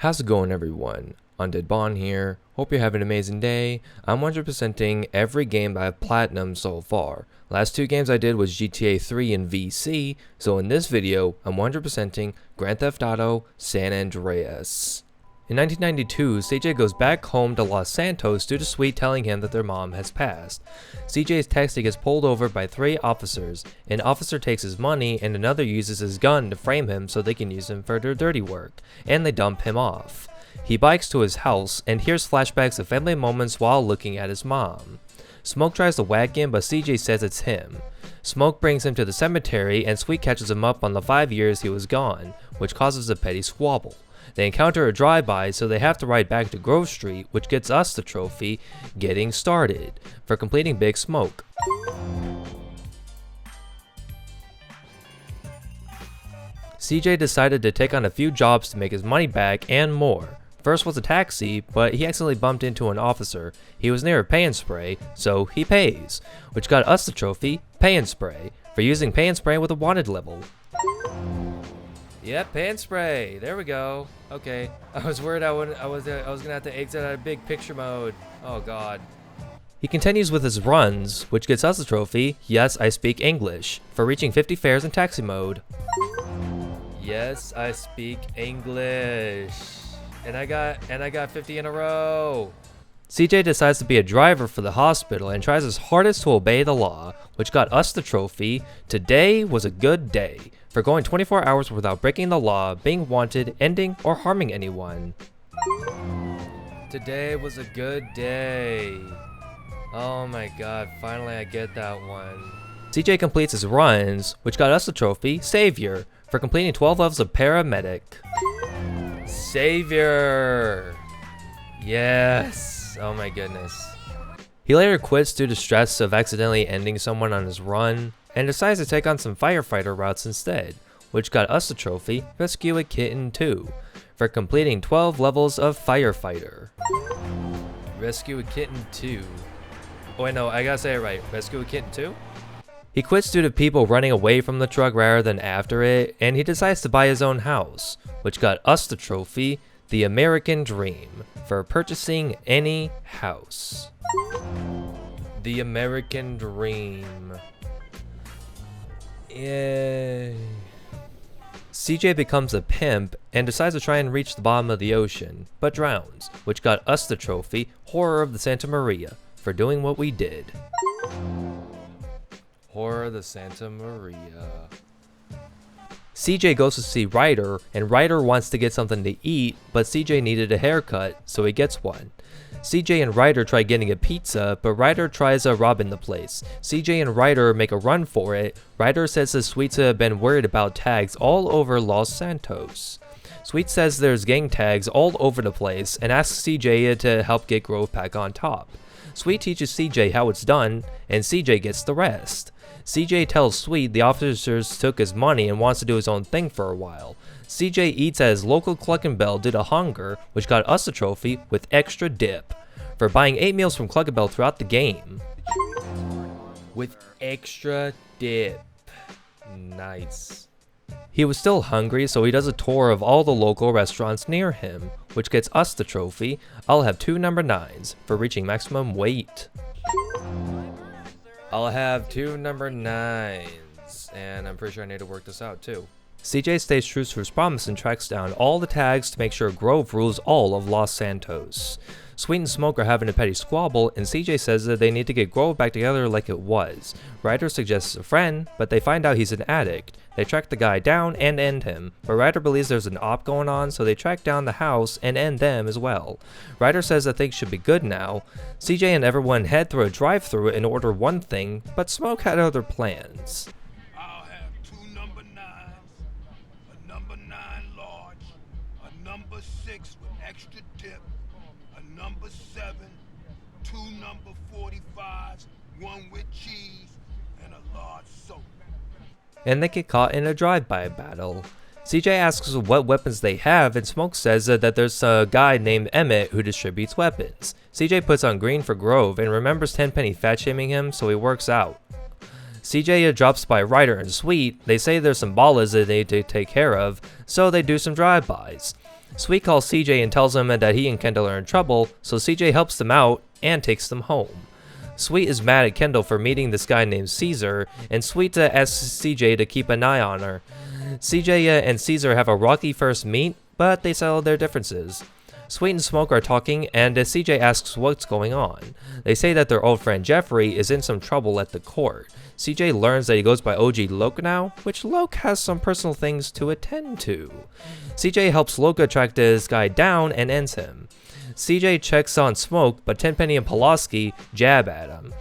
How's it going, everyone? Undead Bon here. Hope you're having an amazing day. I'm 100%ing every game I've platinumed so far. Last two games I did was GTA 3 and VC, so in this video, I'm 100%ing Grand Theft Auto San Andreas. In 1992, CJ goes back home to Los Santos due to Sweet telling him that their mom has passed. CJ's taxi gets pulled over by 3 officers. An officer takes his money and another uses his gun to frame him so they can use him for their dirty work, and they dump him off. He bikes to his house and hears flashbacks of family moments while looking at his mom. Smoke tries to whack him, but CJ says it's him. Smoke brings him to the cemetery and Sweet catches him up on the 5 years he was gone, which causes a petty squabble. They encounter a drive-by, so they have to ride back to Grove Street, which gets us the trophy, Getting Started, for completing Big Smoke. CJ decided to take on a few jobs to make his money back and more. First was a taxi, but he accidentally bumped into an officer. He was near a pay and spray, so he pays, which got us the trophy, Pay and Spray, for using Pay and Spray with a wanted level. Yep, Pay and Spray. There we go. Okay, I was worried I was gonna have to exit out of big picture mode. Oh god. He continues with his runs, which gets us the trophy, Yes, I Speak English, for reaching 50 fares in taxi mode. Yes, I speak English. And I got 50 in a row. CJ decides to be a driver for the hospital and tries his hardest to obey the law, which got us the trophy, Today Was a Good Day, for going 24 hours without breaking the law, being wanted, ending, or harming anyone. Today was a good day. Oh my god, finally I get that one. CJ completes his runs, which got us the trophy, Savior, for completing 12 levels of Paramedic. Savior! Yes! Oh my goodness. He later quits due to stress of accidentally ending someone on his run, and decides to take on some firefighter routes instead, which got us the trophy, Rescue a Kitten 2, for completing 12 levels of Firefighter. Rescue a Kitten 2. Oh wait, no, I gotta say it right. Rescue a Kitten 2? He quits due to people running away from the truck rather than after it, and he decides to buy his own house, which got us the trophy, The American Dream, for purchasing any house. The American Dream. Yay. CJ becomes a pimp and decides to try and reach the bottom of the ocean, but drowns, which got us the trophy, Horror of the Santa Maria, for doing what we did. Horror of the Santa Maria. CJ goes to see Ryder, and Ryder wants to get something to eat, but CJ needed a haircut, so he gets one. CJ and Ryder try getting a pizza, but Ryder tries robbing the place. CJ and Ryder make a run for it. Ryder says the Sweets have been worried about tags all over Los Santos. Sweet says there's gang tags all over the place and asks CJ to help get Grove back on top. Sweet teaches CJ how it's done, and CJ gets the rest. CJ tells Sweet the officers took his money and wants to do his own thing for a while. CJ eats at his local Cluck and Bell due to hunger, which got us a trophy with extra dip, for buying 8 meals from Cluck and Bell throughout the game. With extra dip. Nice. He was still hungry, so he does a tour of all the local restaurants near him, which gets us the trophy, I'll have 2 number 9s, for reaching maximum weight. I'll have 2 number 9s, and I'm pretty sure I need to work this out too. CJ stays true to his promise and tracks down all the tags to make sure Grove rules all of Los Santos. Sweet and Smoke are having a petty squabble, and CJ says that they need to get Grove back together like it was. Ryder suggests a friend, but they find out he's an addict. They track the guy down and end him, but Ryder believes there's an op going on, so they track down the house and end them as well. Ryder says that things should be good now. CJ and everyone head through a drive-thru and order one thing, but Smoke had other plans. I'll have 2 number 9s, a number 9 large, a number 6 with extra dip, a number 7, 2 number 45s, 1 with cheese, and a large soda. And they get caught in a drive-by battle. CJ asks what weapons they have, and Smoke says that there's a guy named Emmett who distributes weapons. CJ puts on green for Grove and remembers Tenpenny fat-shaming him, so he works out. CJ drops by Ryder and Sweet. They say there's some ballas that they need to take care of, so they do some drive-bys. Sweet calls CJ and tells him that he and Kendall are in trouble, so CJ helps them out and takes them home. Sweet is mad at Kendall for meeting this guy named Caesar, and Sweet asks CJ to keep an eye on her. CJ and Caesar have a rocky first meet, but they settle their differences. Sweet and Smoke are talking, and CJ asks what's going on. They say that their old friend Jeffrey is in some trouble at the court. CJ learns that he goes by OG Loke now, which Loke has some personal things to attend to. CJ helps Loke track this guy down and ends him. CJ checks on Smoke, but Tenpenny and Pulaski jab at him.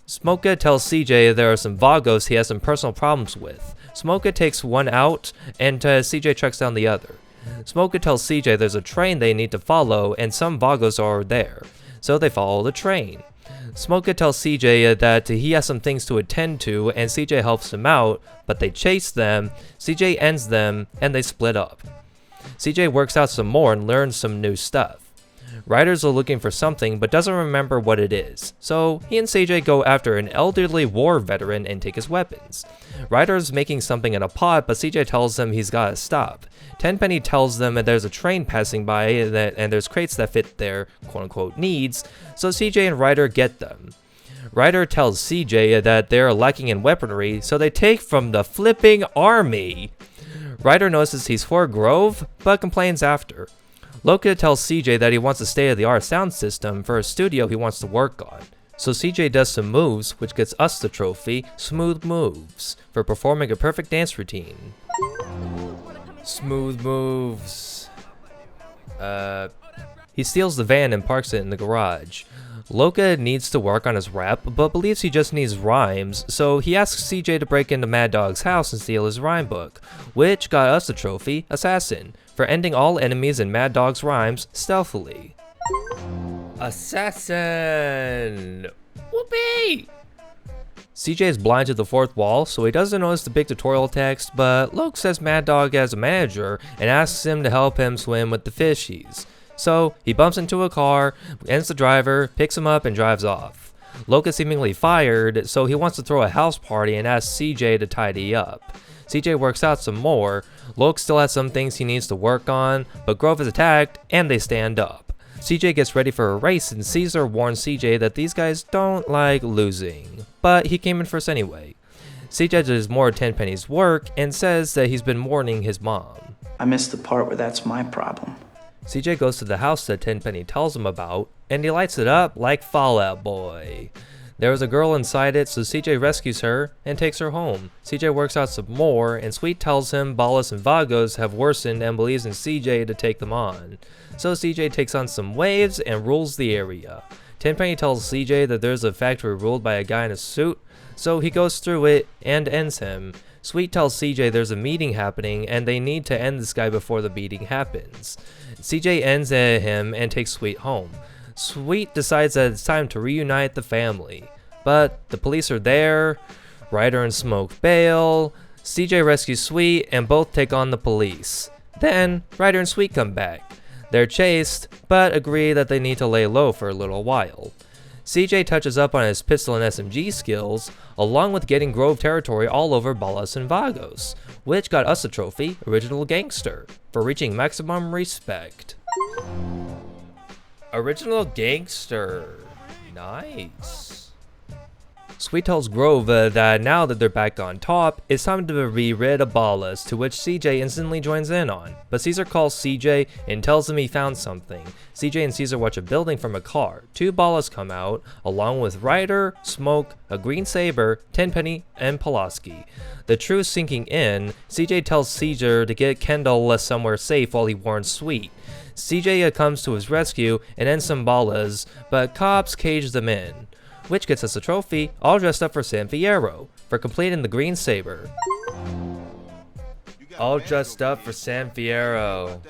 Smoke tells CJ there are some Vagos he has some personal problems with. Smoke takes one out, and CJ tracks down the other. Smoke tells CJ there's a train they need to follow, and some Vagos are there, so they follow the train. Smoke tells CJ that he has some things to attend to, and CJ helps him out, but they chase them, CJ ends them, and they split up. CJ works out some more and learns some new stuff. Riders are looking for something but doesn't remember what it is, so he and CJ go after an elderly war veteran and take his weapons. Ryder is making something in a pot, but CJ tells him he's gotta stop. Tenpenny tells them that there's a train passing by and there's crates that fit their quote-unquote needs, so CJ and Ryder get them. Ryder tells CJ that they're lacking in weaponry, so they take from the flipping army. Ryder notices he's for Grove, but complains after. Loka tells CJ that he wants a state-of-the-art sound system for a studio he wants to work on. So CJ does some moves, which gets us the trophy, Smooth Moves, for performing a perfect dance routine. Smooth moves. He steals the van and parks it in the garage. Loka needs to work on his rap, but believes he just needs rhymes, so he asks CJ to break into Mad Dog's house and steal his rhyme book, which got us the trophy, Assassin, for ending all enemies in Mad Dog's rhymes stealthily. Assassin! Whoopee! CJ is blind to the fourth wall, so he doesn't notice the big tutorial text, but Loke says Mad Dog as a manager and asks him to help him swim with the fishies. So he bumps into a car, ends the driver, picks him up, and drives off. Loke is seemingly fired, so he wants to throw a house party and asks CJ to tidy up. CJ works out some more. Loke still has some things he needs to work on, but Grove is attacked, and they stand up. CJ gets ready for a race, and Caesar warns CJ that these guys don't like losing, but he came in first anyway. CJ does more of Tenpenny's work and says that he's been mourning his mom. I missed the part where that's my problem. CJ goes to the house that Tenpenny tells him about, and he lights it up like Fallout Boy. There was a girl inside it, so CJ rescues her and takes her home. CJ works out some more, and Sweet tells him Ballas and Vagos have worsened and believes in CJ to take them on. So CJ takes on some waves and rules the area. Tenpenny tells CJ that there's a factory ruled by a guy in a suit, so he goes through it and ends him. Sweet tells CJ there's a meeting happening and they need to end this guy before the meeting happens. CJ ends him and takes Sweet home. Sweet decides that it's time to reunite the family, but the police are there, Ryder and Smoke bail, CJ rescues Sweet and both take on the police. Then Ryder and Sweet come back. They're chased, but agree that they need to lay low for a little while. CJ touches up on his pistol and SMG skills, along with getting Grove territory all over Ballas and Vagos, which got us a trophy, Original Gangster, for reaching maximum respect. Original Gangster. Nice. Sweet tells Grove that now that they're back on top, it's time to be rid of Ballas, to which CJ instantly joins in on. But Caesar calls CJ and tells him he found something. CJ and Caesar watch a building from a car. Two Ballas come out, along with Ryder, Smoke, a green saber, Tenpenny, and Pulaski. The truth sinking in, CJ tells Caesar to get Kendall somewhere safe while he warns Sweet. CJ comes to his rescue and ends some Ballas, but cops cage them in, which gets us a trophy, all dressed up for San Fierro, for completing the green saber. All dressed up for San Fierro.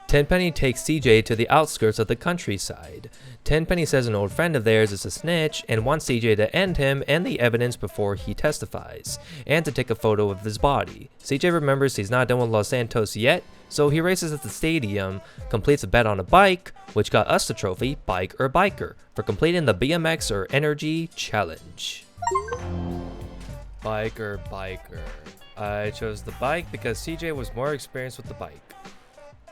Tenpenny takes CJ to the outskirts of the countryside. Tenpenny says an old friend of theirs is a snitch and wants CJ to end him and the evidence before he testifies, and to take a photo of his body. CJ remembers he's not done with Los Santos yet, so he races at the stadium, completes a bet on a bike, which got us the trophy, Bike or Biker, for completing the BMX or Energy Challenge. Bike or Biker. I chose the bike because CJ was more experienced with the bike.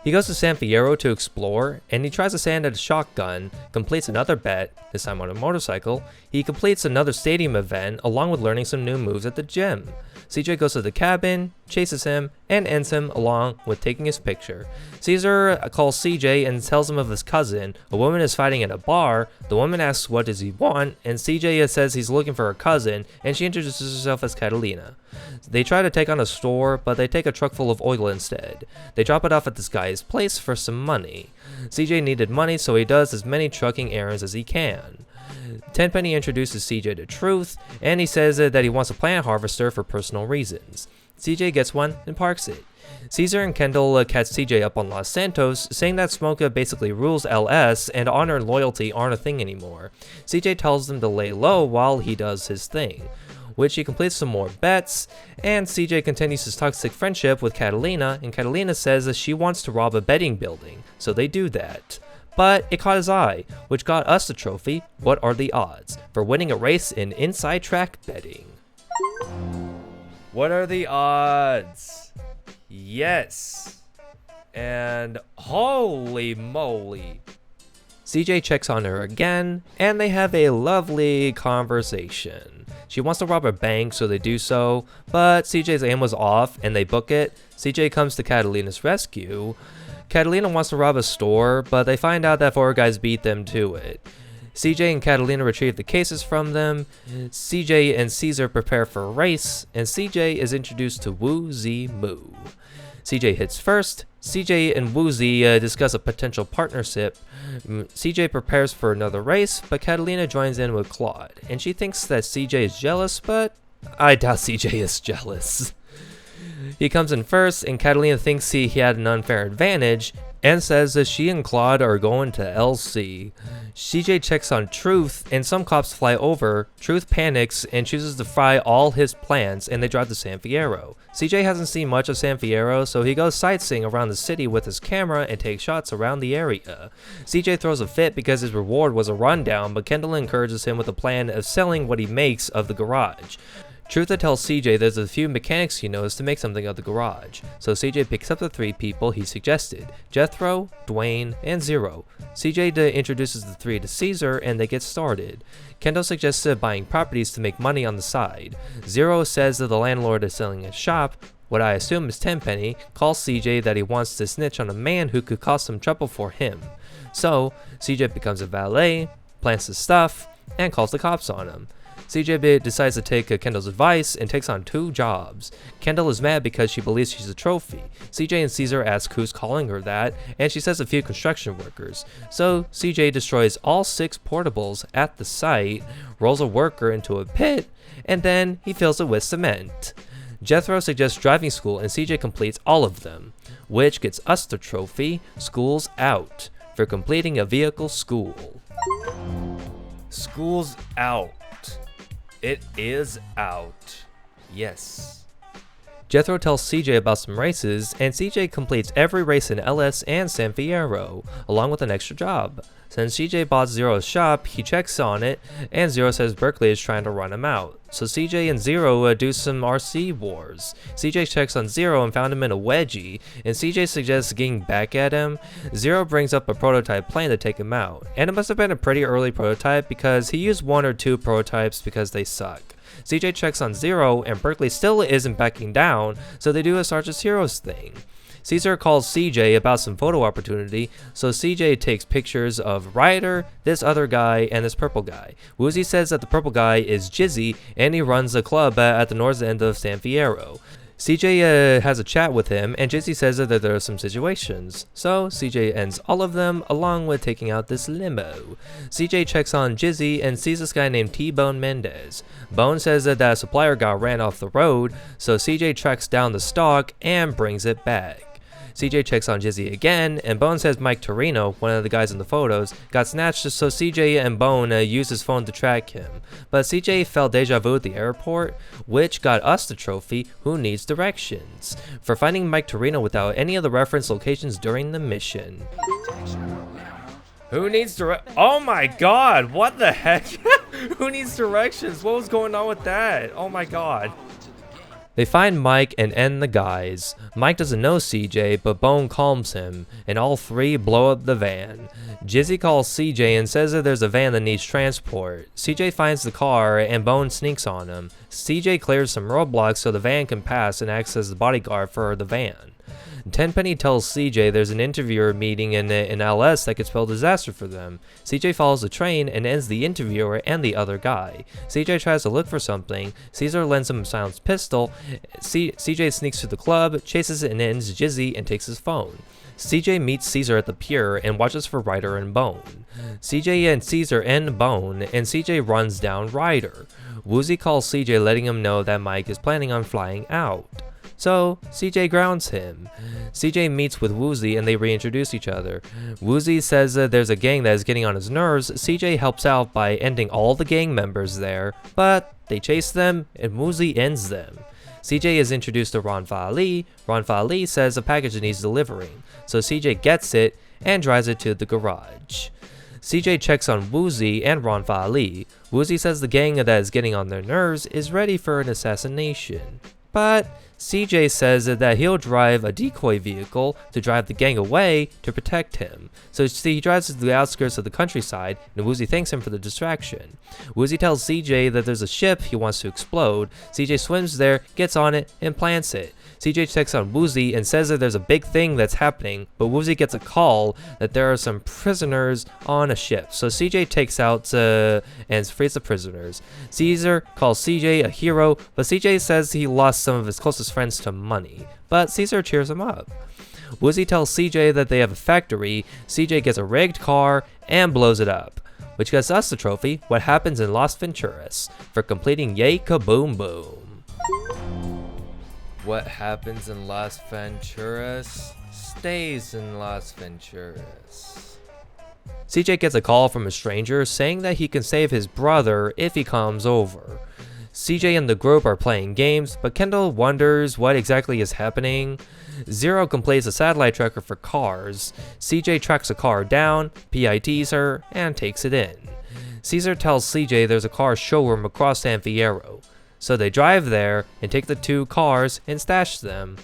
He goes to San Fierro to explore, and he tries to sand at a shotgun, completes another bet, this time on a motorcycle. He completes another stadium event, along with learning some new moves at the gym. CJ goes to the cabin, chases him, and ends him along with taking his picture. Caesar calls CJ and tells him of his cousin. A woman is fighting in a bar. The woman asks what does he want, and CJ says he's looking for her cousin, and she introduces herself as Catalina. They try to take on a store, but they take a truck full of oil instead. They drop it off at this guy's place for some money. CJ needed money, so he does as many trucking errands as he can. Tenpenny introduces CJ to Truth, and he says that he wants a plant harvester for personal reasons. CJ gets one and parks it. Caesar and Kendall catch CJ up on Los Santos, saying that smoke basically rules LS and honor and loyalty aren't a thing anymore. CJ tells them to lay low while he does his thing, which he completes some more bets, and CJ continues his toxic friendship with Catalina, and Catalina says that she wants to rob a betting building, so they do that. But it caught his eye, which got us the trophy, What Are the Odds, for winning a race in inside track betting. What are the odds? Yes. And holy moly. CJ checks on her again, and they have a lovely conversation. She wants to rob a bank, so they do so, but CJ's aim was off, and they book it. CJ comes to Catalina's rescue. Catalina wants to rob a store, but they find out that 4 guys beat them to it. CJ and Catalina retrieve the cases from them. CJ and Caesar prepare for a race, and CJ is introduced to Woozy Moo. CJ hits first. CJ and Woozy discuss a potential partnership. CJ prepares for another race, but Catalina joins in with Claude, and she thinks that CJ is jealous, but I doubt CJ is jealous. He comes in first, and Catalina thinks he had an unfair advantage, and says that she and Claude are going to LC. CJ checks on Truth, and some cops fly over. Truth panics and chooses to fry all his plans, and they drive to San Fierro. CJ hasn't seen much of San Fierro, so he goes sightseeing around the city with his camera and takes shots around the area. CJ throws a fit because his reward was a rundown, but Kendall encourages him with a plan of selling what he makes of the garage. Truth tells CJ there's a few mechanics he knows to make something of the garage, so CJ picks up the 3 people he suggested, Jethro, Dwayne, and Zero. CJ introduces the 3 to Caesar, and they get started. Kendall suggests buying properties to make money on the side. Zero says that the landlord is selling his shop. What I assume is Tenpenny calls CJ that he wants to snitch on a man who could cause some trouble for him. So CJ becomes a valet, plants his stuff, and calls the cops on him. CJ decides to take Kendall's advice and takes on 2 jobs. Kendall is mad because she believes she's a trophy. CJ and Caesar ask who's calling her that, and she says a few construction workers. So CJ destroys all 6 portables at the site, rolls a worker into a pit, and then he fills it with cement. Jethro suggests driving school, and CJ completes all of them, which gets us the trophy, School's Out, for completing a vehicle school. School's out. It is out. Yes. Jethro tells CJ about some races, and CJ completes every race in LS and San Fierro, along with an extra job. Since CJ bought Zero's shop, he checks on it, and Zero says Berkeley is trying to run him out. So CJ and Zero do some RC wars. CJ checks on Zero and found him in a wedgie, and CJ suggests getting back at him. Zero brings up a prototype plane to take him out, and it must have been a pretty early prototype because he used 1 or 2 prototypes because they suck. CJ checks on Zero, and Berkeley still isn't backing down, so they do a Sergeant Heroes thing. Caesar calls CJ about some photo opportunity, so CJ takes pictures of Ryder, this other guy, and this purple guy. Woozy says that the purple guy is Jizzy, and he runs a club at the north end of San Fierro. CJ has a chat with him, and Jizzy says that there are some situations, so CJ ends all of them along with taking out this limo. CJ checks on Jizzy and sees this guy named T-Bone Mendez. Bone says that a supplier got ran off the road, so CJ tracks down the stock and brings it back. CJ checks on Jizzy again, and Bone says Mike Torino, one of the guys in the photos, got snatched, so CJ and Bone use his phone to track him. But CJ felt deja vu at the airport, which got us the trophy, Who Needs Directions, for finding Mike Torino without any of the reference locations during the mission. Who needs Oh my god, what the heck? Who needs directions? What was going on with that? Oh my god. They find Mike and end the guys. Mike doesn't know CJ, but Bone calms him, and all three blow up the van. Jizzy calls CJ and says that there's a van that needs transport. CJ finds the car, and Bone sneaks on him. CJ clears some roadblocks so the van can pass and acts as the bodyguard for the van. Tenpenny tells CJ there's an interviewer meeting in LS that could spell disaster for them. CJ follows the train and ends the interviewer and the other guy. CJ tries to look for something. Caesar lends him a silenced pistol. CJ sneaks to the club, chases and ends Jizzy and takes his phone. CJ meets Caesar at the pier and watches for Ryder and Bone. CJ and Caesar end Bone, and CJ runs down Ryder. Woozy calls CJ letting him know that Mike is planning on flying out. So, CJ grounds him. CJ meets with Woozy and they reintroduce each other. Woozy says that there's a gang that is getting on his nerves. CJ helps out by ending all the gang members there, but they chase them and Woozy ends them. CJ is introduced to Ron Fa-Ali. Ron Fa-Ali says a package needs delivering, so CJ gets it and drives it to the garage. CJ checks on Woozy and Ron Fa-Ali. Woozy says the gang that is getting on their nerves is ready for an assassination, but CJ says that he'll drive a decoy vehicle to drive the gang away to protect him. So he drives to the outskirts of the countryside, and Woozy thanks him for the distraction. Woozy tells CJ that there's a ship he wants to explode. CJ swims there, gets on it, and plants it. CJ checks on Woozy and says that there's a big thing that's happening, but Woozy gets a call that there are some prisoners on a ship. So CJ takes out and frees the prisoners. Caesar calls CJ a hero, but CJ says he lost some of his closest friends to money, but Caesar cheers him up. Woozy tells CJ that they have a factory. CJ gets a rigged car and blows it up, which gets us the trophy, What Happens in Las Venturas, for completing Yay Kaboom Boom. What happens in Las Venturas stays in Las Venturas. CJ gets a call from a stranger saying that he can save his brother if he comes over. CJ and the group are playing games, but Kendall wonders what exactly is happening. Zero completes a satellite tracker for cars. CJ tracks a car down, PITs her, and takes it in. Caesar tells CJ there's a car showroom across San Fierro. So they drive there and take the two cars and stash them.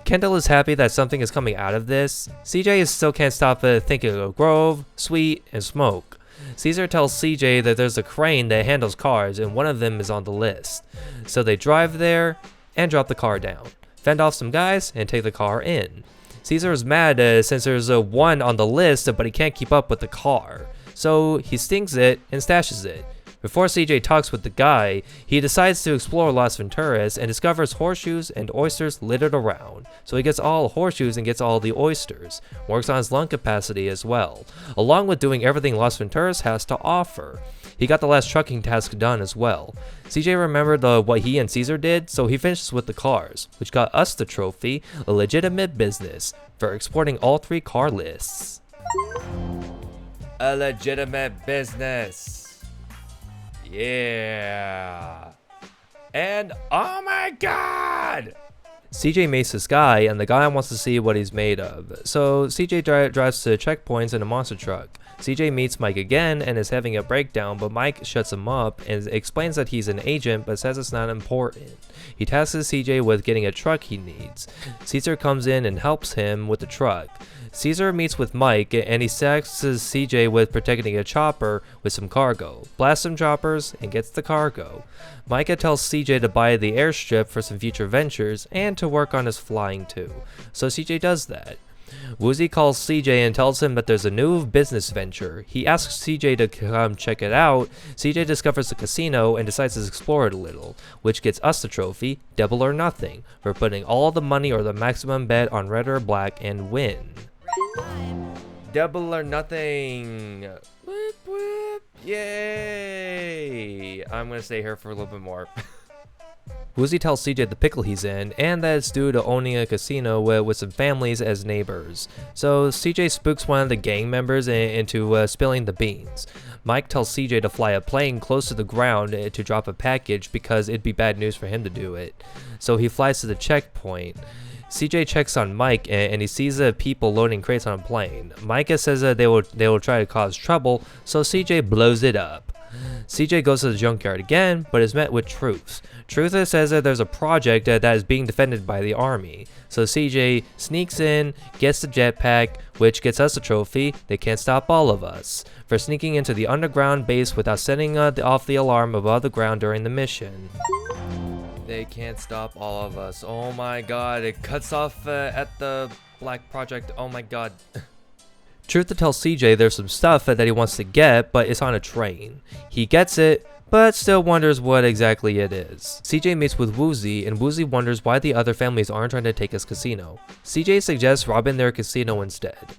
Kendall is happy that something is coming out of this. CJ still can't stop thinking of Grove, Sweet, and Smoke. Caesar tells CJ that there's a crane that handles cars and one of them is on the list. So they drive there and drop the car down, fend off some guys, and take the car in. Caesar is mad since there's a one on the list, but he can't keep up with the car. So he stings it and stashes it. Before CJ talks with the guy, he decides to explore Las Venturas and discovers horseshoes and oysters littered around. So he gets all horseshoes and gets all the oysters. Works on his lung capacity as well, along with doing everything Las Venturas has to offer. He got the last trucking task done as well. CJ remembered what he and Caesar did, so he finishes with the cars, which got us the trophy, a legitimate business, for exporting all three car lists. A legitimate business. Yeah. And oh my god! CJ meets this guy, and the guy wants to see what he's made of. So CJ drives to checkpoints in a monster truck. CJ meets Mike again and is having a breakdown, but Mike shuts him up and explains that he's an agent but says it's not important. He tasks CJ with getting a truck he needs. Caesar comes in and helps him with the truck. Caesar meets with Mike and he tasks CJ with protecting a chopper with some cargo, blasts some choppers, and gets the cargo. Micah tells CJ to buy the airstrip for some future ventures and to work on his flying too, so CJ does that. Woozy calls CJ and tells him that there's a new business venture. He asks CJ to come check it out. CJ discovers the casino and decides to explore it a little, which gets us the trophy, Double or Nothing, for putting all the money or the maximum bet on red or black and win. Double or Nothing. Whoop, whoop. Yay! I'm gonna stay here for a little bit more. Woozy tells CJ the pickle he's in, and that it's due to owning a casino with some families as neighbors. So CJ spooks one of the gang members into spilling the beans. Mike tells CJ to fly a plane close to the ground to drop a package because it'd be bad news for him to do it. So he flies to the checkpoint. CJ checks on Mike and he sees people loading crates on a plane. Micah says that they will try to cause trouble, so CJ blows it up. CJ goes to the junkyard again, but is met with Truth. Truth says that there's a project that is being defended by the army. So CJ sneaks in, gets the jetpack, which gets us a trophy. They can't stop all of us for sneaking into the underground base without setting off the alarm above the ground during the mission. They can't stop all of us. Oh my god, it cuts off at the Black Project. Oh my god. Truth tells CJ there's some stuff that he wants to get, but it's on a train. He gets it, but still wonders what exactly it is. CJ meets with Woozy, and Woozy wonders why the other families aren't trying to take his casino. CJ suggests robbing their casino instead.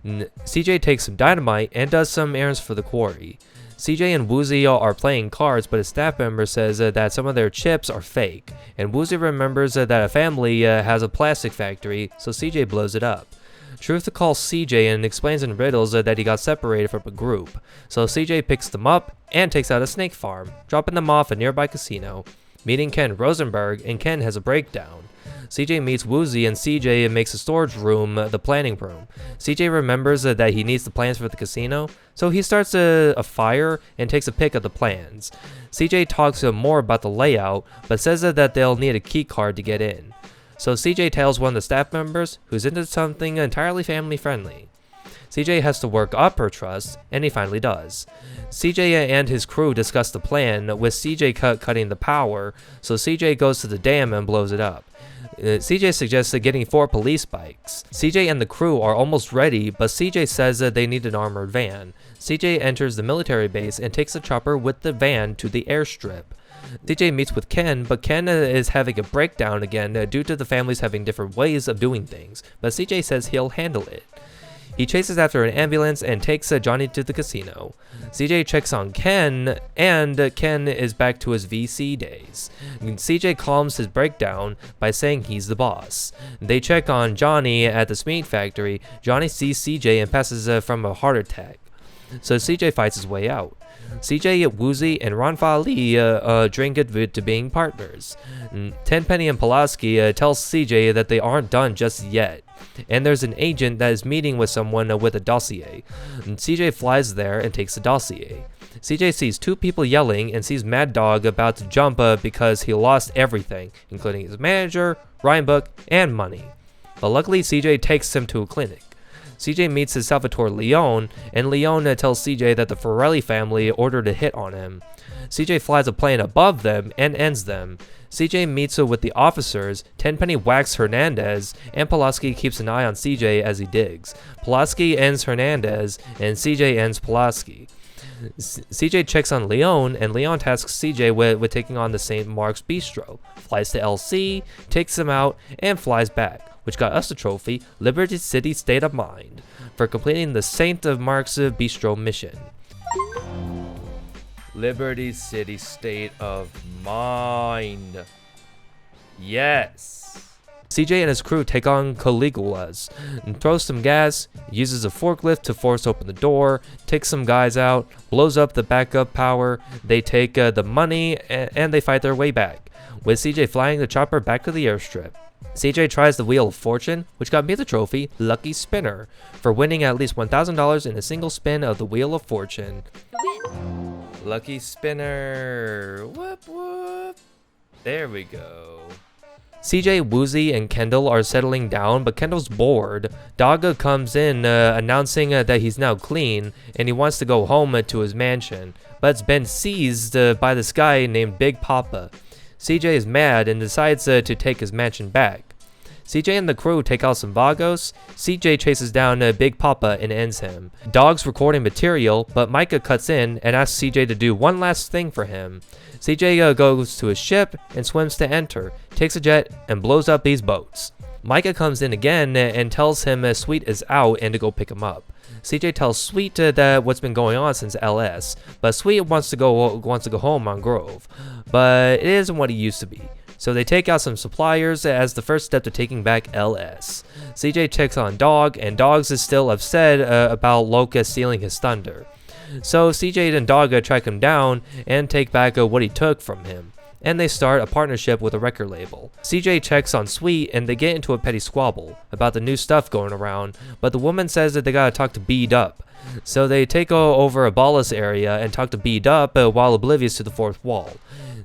CJ takes some dynamite and does some errands for the quarry. CJ and Woozy are playing cards, but a staff member says that some of their chips are fake, and Woozy remembers that a family has a plastic factory, so CJ blows it up. Truth calls CJ and explains in riddles that he got separated from a group, so CJ picks them up and takes out a snake farm, dropping them off a nearby casino. Meeting Ken Rosenberg, and Ken has a breakdown. CJ meets Woozy and CJ makes a storage room the planning room. CJ remembers that he needs the plans for the casino, so he starts a fire and takes a pic of the plans. CJ talks more about the layout, but says that they'll need a key card to get in. So CJ tells one of the staff members who's into something entirely family friendly. CJ has to work up her trust, and he finally does. CJ and his crew discuss the plan, with CJ cutting the power, so CJ goes to the dam and blows it up. CJ suggests getting 4 police bikes. CJ and the crew are almost ready, but CJ says that they need an armored van. CJ enters the military base and takes the chopper with the van to the airstrip. CJ meets with Ken, but Ken is having a breakdown again due to the families having different ways of doing things, but CJ says he'll handle it. He chases after an ambulance and takes Johnny to the casino. CJ checks on Ken, and Ken is back to his VC days. CJ calms his breakdown by saying he's the boss. They check on Johnny at the meat factory. Johnny sees CJ and passes from a heart attack, so CJ fights his way out. CJ, Woozy, and Ron Lee drink it to being partners. Tenpenny and Pulaski tells CJ that they aren't done just yet, and there's an agent that is meeting with someone with a dossier. CJ flies there and takes the dossier. CJ sees 2 people yelling and sees Mad Dog about to jump because he lost everything, including his manager, Rhyme Book, and money. But luckily CJ takes him to a clinic. CJ meets Salvatore Leone, and Leone tells CJ that the Forelli family ordered a hit on him. CJ flies a plane above them and ends them. CJ meets with the officers. Tenpenny whacks Hernandez, and Pulaski keeps an eye on CJ as he digs. Pulaski ends Hernandez, and CJ ends Pulaski. CJ checks on Leone, and Leone tasks CJ with taking on the St. Mark's Bistro, flies to LC, takes him out, and flies back, which got us the trophy, Liberty City State of Mind, for completing the St. Mark's Bistro mission. Liberty City State of Mind. Yes. CJ and his crew take on Caligulas and throws some gas, uses a forklift to force open the door, takes some guys out, blows up the backup power. They take the money and they fight their way back, with CJ flying the chopper back to the airstrip. CJ tries the Wheel of Fortune, which got me the trophy, Lucky Spinner, for winning at least $1,000 in a single spin of the Wheel of Fortune. Lucky Spinner. Whoop whoop. There we go. CJ, Woozy, and Kendall are settling down, but Kendall's bored. Dogga comes in announcing that he's now clean, and he wants to go home to his mansion, but it's been seized by this guy named Big Papa. CJ is mad and decides to take his mansion back. CJ and the crew take out some vagos. CJ chases down Big Papa and ends him. Dog's recording material, but Micah cuts in and asks CJ to do one last thing for him. CJ goes to his ship and swims to enter, takes a jet, and blows up these boats. Micah comes in again and tells him Sweet is out and to go pick him up. CJ tells Sweet that what's been going on since LS, but Sweet wants to go home on Grove, but it isn't what he used to be. So they take out some suppliers as the first step to taking back LS. CJ checks on Dog, and Dogs is still upset about Locust stealing his thunder. So CJ and Dog track him down and take back what he took from him, and they start a partnership with a record label. CJ checks on Sweet, and they get into a petty squabble about the new stuff going around, but the woman says that they gotta talk to Beat Up. So they take over a ballless area and talk to Beat Up while oblivious to the fourth wall.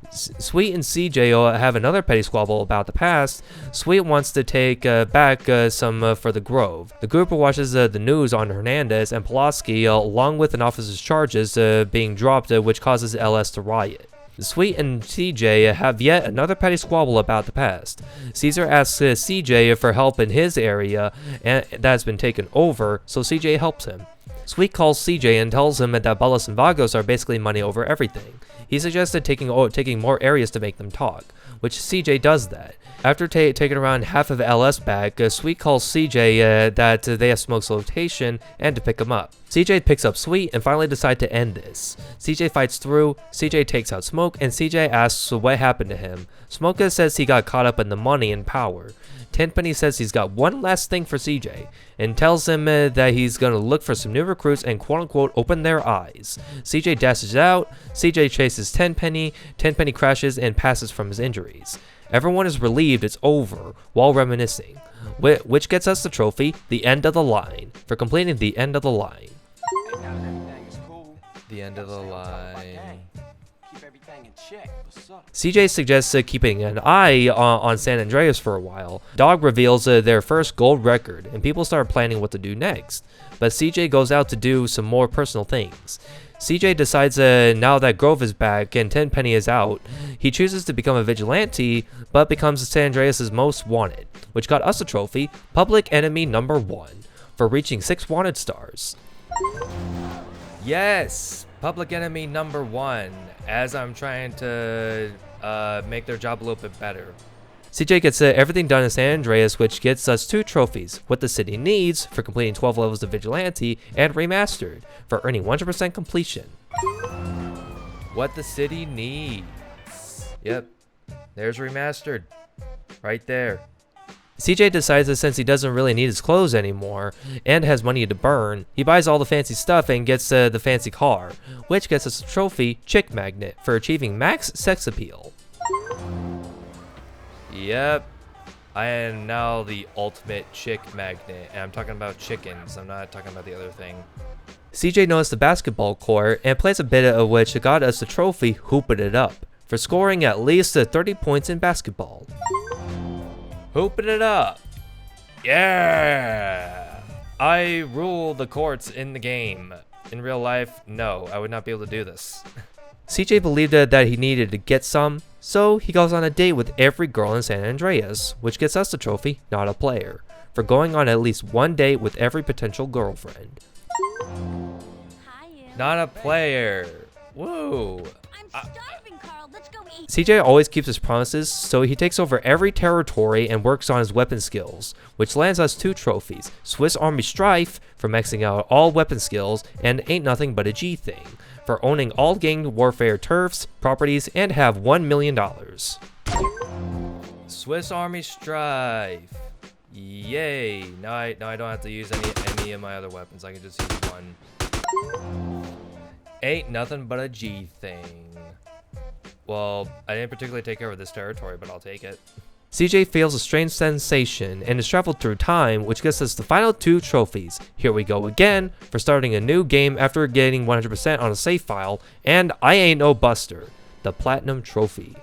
Sweet and CJ have another petty squabble about the past. Sweet wants to take back some for the Grove. The group watches the news on Hernandez and Pulaski along with an officer's charges being dropped, which causes LS to riot. Sweet and CJ have yet another petty squabble about the past. Caesar asks CJ for help in his area and that's been taken over, so CJ helps him. Sweet calls CJ and tells him that Ballas and Vagos are basically money over everything. He suggested taking more areas to make them talk, which CJ does that. After taking around half of LS back, Sweet calls CJ that they have Smoke's location and to pick him up. CJ picks up Sweet and finally decide to end this. CJ fights through, CJ takes out Smoke, and CJ asks what happened to him. Smoke says he got caught up in the money and power. Tenpenny says he's got one last thing for CJ and tells him that he's gonna look for some new recruits and quote-unquote open their eyes. CJ dashes out, CJ chases Tenpenny, Tenpenny crashes and passes from his injuries. Everyone is relieved it's over while reminiscing, which gets us the trophy, the end of the line, for completing the end of the line. The end of the line. CJ suggests keeping an eye on San Andreas for a while. Dog reveals their first gold record, and people start planning what to do next. But CJ goes out to do some more personal things. CJ decides now that Grove is back and Tenpenny is out, he chooses to become a vigilante, but becomes San Andreas' most wanted, which got us a trophy, Public Enemy #1, for reaching 6 wanted stars. Yes! Public Enemy #1, as I'm trying to make their job a little bit better. CJ gets everything done in San Andreas, which gets us 2 trophies, What the City Needs for completing 12 levels of Vigilante, and Remastered for earning 100% completion. What the City Needs. Yep, there's Remastered, right there. CJ decides that since he doesn't really need his clothes anymore and has money to burn, he buys all the fancy stuff and gets the fancy car, which gets us a trophy, Chick Magnet, for achieving max sex appeal. Yep, I am now the ultimate chick magnet, and I'm talking about chickens, I'm not talking about the other thing. CJ knows the basketball court and plays a bit of which got us the trophy, Hoopin' It Up, for scoring at least 30 points in basketball. Hoopin' it up! Yeah! I rule the courts in the game. In real life, no, I would not be able to do this. CJ believed that he needed to get some, so he goes on a date with every girl in San Andreas, which gets us the trophy, Not a Player, for going on at least one date with every potential girlfriend. Not a player. Woo! I'm starving, Carl. Let's go eat. CJ always keeps his promises, so he takes over every territory and works on his weapon skills, which lands us 2 trophies, Swiss Army Strife for maxing out all weapon skills, and Ain't Nothing But a G Thing, for owning all gang warfare turfs, properties, and have $1 million. Swiss Army Strife. Yay. Now I don't have to use any of my other weapons, I can just use one. Ain't Nothing But a G Thing. Well, I didn't particularly take over this territory, but I'll take it. CJ feels a strange sensation and is traveled through time, which gets us the final 2 trophies. Here we go again, for starting a new game after getting 100% on a save file, and I Ain't No Buster, the Platinum Trophy.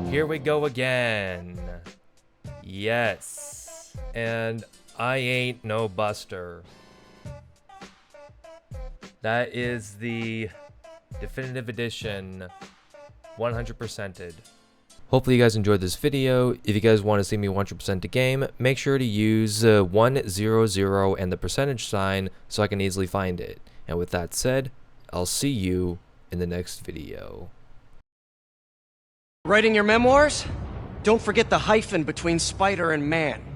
Here we go again. Yes. And I Ain't No Buster. That is the definitive edition, 100%ed. Hopefully you guys enjoyed this video. If you guys want to see me 100% the game, make sure to use 100 and the percentage sign so I can easily find it. And with that said, I'll see you in the next video. Writing your memoirs? Don't forget the hyphen between spider and man.